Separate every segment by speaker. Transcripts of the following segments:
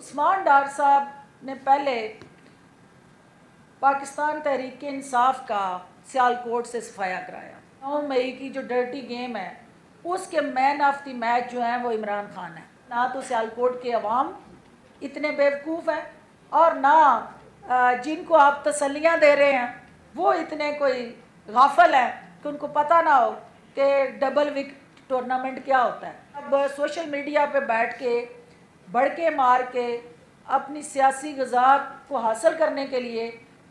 Speaker 1: उस्मान डार साहब ने पहले पाकिस्तान तहरीक इंसाफ का सियालकोट से सफाया कराया। 9 मई की जो डर्टी गेम है उसके मैन ऑफ द मैच जो हैं वो इमरान खान है। ना तो सियालकोट के अवाम इतने बेवकूफ़ हैं और ना जिनको आप तसल्लियाँ दे रहे हैं वो इतने कोई गाफिल हैं कि उनको पता ना हो कि डबल विकेट टूर्नामेंट क्या होता है। अब सोशल मीडिया पे बैठ के भड़के मार के अपनी सियासी गज़ा को हासिल करने के लिए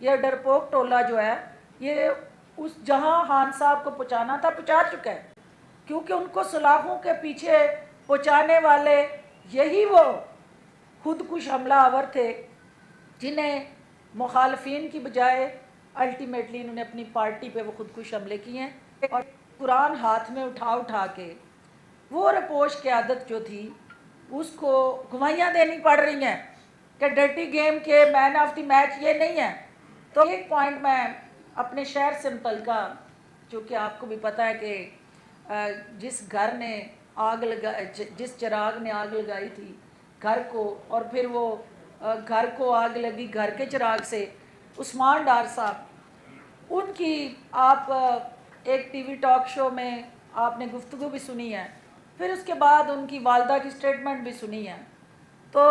Speaker 1: यह डरपोक टोला जो है ये उस जहां खान साहब को पहुंचाना था पहुंचा चुका है, क्योंकि उनको सलाखों के पीछे पहुंचाने वाले यही वो खुदकुश हमलावर थे जिन्हें मुखालफिन की बजाय अल्टीमेटली इन्होंने अपनी पार्टी पे वो खुदकुश हमले किए हैं। और कुरान हाथ में उठा के वो रपोश की आदत जो थी उसको गवाहियाँ देनी पड़ रही हैं कि डर्टी गेम के मैन ऑफ द मैच ये नहीं है। तो एक पॉइंट मैं अपने शहर से मुतल्लिका, जो कि आपको भी पता है कि जिस घर ने आग लगा जिस चिराग ने आग लगाई थी घर को, और फिर वो घर को आग लगी घर के चिराग से, उस्मान डार साहब, उनकी आप एक टीवी टॉक शो में आपने गुफ्तगू भी सुनी है, फिर उसके बाद उनकी वालदा की स्टेटमेंट भी सुनी है। तो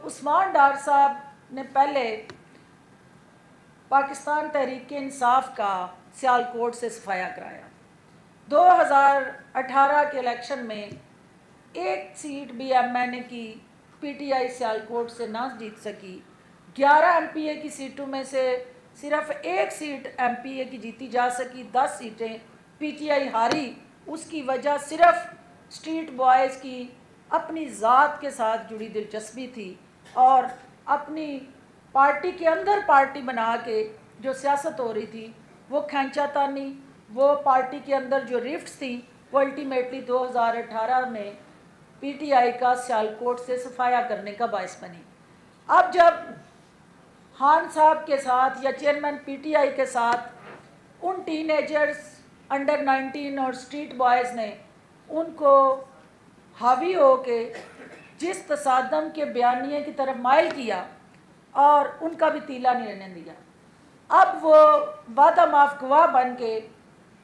Speaker 1: उस्मान डार साहब ने पहले पाकिस्तान तहरीक इंसाफ का सियालकोट से सफाया कराया। 2018 के इलेक्शन में एक सीट भी एमएनए की पीटीआई सियालकोट से ना जीत सकी। 11 एमपीए की सीटों में से सिर्फ एक सीट एमपीए की जीती जा सकी, 10 सीटें पीटीआई हारी। उसकी वजह सिर्फ स्ट्रीट बॉयज़ की अपनी ज़ात के साथ जुड़ी दिलचस्पी थी और अपनी पार्टी के अंदर पार्टी बना के जो सियासत हो रही थी वो खींचातानी, वो पार्टी के अंदर जो रिफ्ट्स थी वो अल्टीमेटली 2018 में पीटीआई का सियालकोट से सफाया करने का बायस बनी। अब जब खान साहब के साथ या चेयरमैन पीटीआई के साथ उन टीनेजर्स अंडर 19 और स्ट्रीट बॉयज़ ने उनको हावी हो के जिस तसादम के बयानिए की तरफ माइल किया और उनका भी तीला नहीं रहने दिया, अब वो वादा माफ गवाह बन के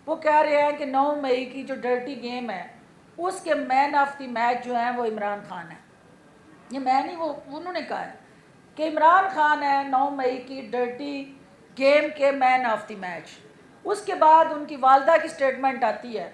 Speaker 1: वो कह रहे हैं कि 9 मई की जो डर्टी गेम है उसके मैन ऑफ द मैच जो हैं वो इमरान खान है। ये मैं नहीं, वो उन्होंने कहा है कि इमरान खान है 9 मई की डर्टी गेम के मैन ऑफ द मैच। उसके बाद उनकी वालदा की स्टेटमेंट आती है।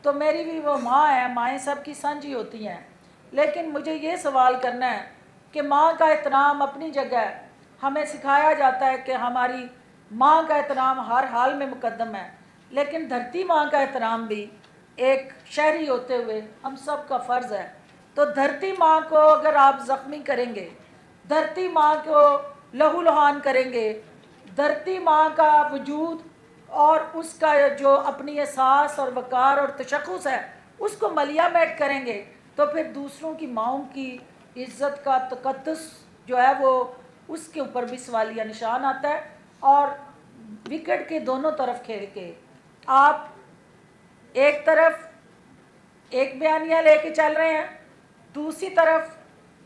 Speaker 1: तो मेरी भी वो माँ है, माएँ सब की साझी होती हैं, लेकिन मुझे ये सवाल करना है कि माँ का एहतराम अपनी जगह, हमें सिखाया जाता है कि हमारी माँ का एहतराम हर हाल में मुकद्दम है, लेकिन धरती माँ का एहतराम भी एक शहरी होते हुए हम सब का फ़र्ज़ है। तो धरती माँ को अगर आप ज़ख्मी करेंगे, धरती माँ को लहूलुहान करेंगे, धरती माँ का वजूद और उसका जो अपनी एहसास और वक़ार और तशख़्ख़ुस है उसको मलियामेट करेंगे, तो फिर दूसरों की माँओं की इज़्ज़त का तक़द्दुस जो है वो उसके ऊपर भी सवालिया निशान आता है। और विकेट के दोनों तरफ खेल के आप एक तरफ एक बयानिया लेके चल रहे हैं, दूसरी तरफ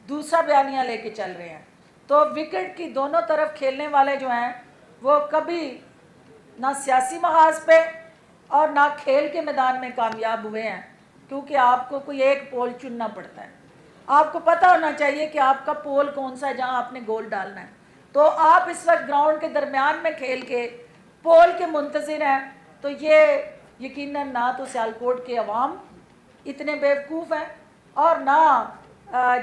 Speaker 1: दूसरा बयानिया लेके चल रहे हैं। तो विकेट की दोनों तरफ खेलने वाले जो हैं वो कभी ना सियासी महाज पे और ना खेल के मैदान में कामयाब हुए हैं, क्योंकि आपको कोई एक पोल चुनना पड़ता है। आपको पता होना चाहिए कि आपका पोल कौन सा है जहां आपने गोल डालना है। तो आप इस वक्त ग्राउंड के दरमियान में खेल के पोल के मुंतज़िर हैं, तो ये यकीनन ना तो सियालकोट के अवाम इतने बेवकूफ़ हैं और ना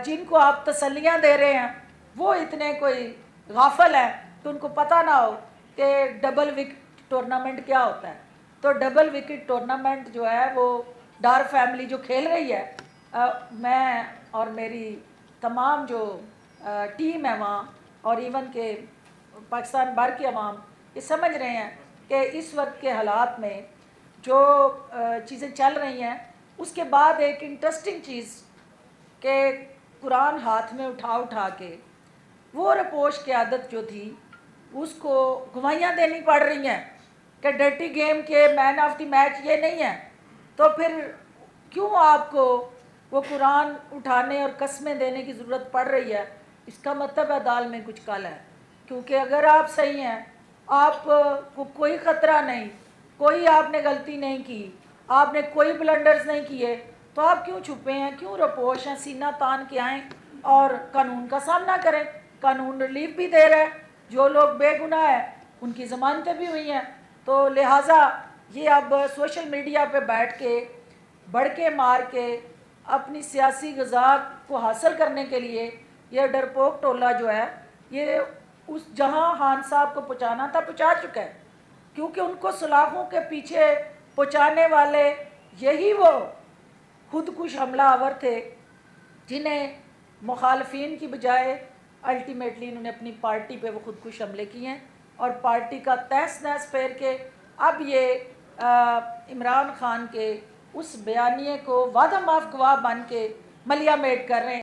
Speaker 1: जिनको आप तसल्लियाँ दे रहे हैं वो इतने कोई गाफिल हैं कि उनको पता ना हो कि डबल विकेट टूर्नामेंट क्या होता है। तो डबल विकेट टूर्नामेंट जो है वो डार फैमिली जो खेल रही है, मैं और मेरी तमाम जो टीम है वहाँ और इवन के पाकिस्तान भर के अवाम ये समझ रहे हैं कि इस वक्त के हालात में जो चीज़ें चल रही हैं, उसके बाद एक इंटरेस्टिंग चीज़ कि कुरान हाथ में उठा के वो रपोश की आदत जो थी उसको गवाहियाँ देनी पड़ रही हैं कि डर्टी गेम के मैन ऑफ द मैच ये नहीं है। तो फिर क्यों आपको वो कुरान उठाने और कस्में देने की ज़रूरत पड़ रही है इसका मतलब है दाल में कुछ काला है। क्योंकि अगर आप सही हैं, आप को कोई ख़तरा नहीं, कोई आपने गलती नहीं की, आपने कोई ब्लंडर्स नहीं किए, तो आप क्यों छुपे हैं, क्यों रपोश हैं, सीना तान के आएँ और कानून का सामना करें। कानून रिलीफ भी दे रहा है, जो लोग बेगुनाह हैं उनकी ज़मानतें भी हुई हैं। तो लिहाजा ये अब सोशल मीडिया पे बैठ के भड़के मार के अपनी सियासी गज़ा को हासिल करने के लिए ये डरपोक टोला जो है ये उस जहां खान साहब को पहुंचाना था पहुंचा चुका है। क्योंकि उनको सलाखों के पीछे पहुंचाने वाले यही वो खुदकुश हमलावर थे जिन्हें मुखालफिन की बजाय अल्टीमेटली इन्होंने अपनी पार्टी पे वो खुदकुश हमले किए हैं और पार्टी का तहस नहस फेर के अब ये इमरान खान के उस बयानिए को वादा माफ गवाह बन के मलिया मेट कर रहे हैं।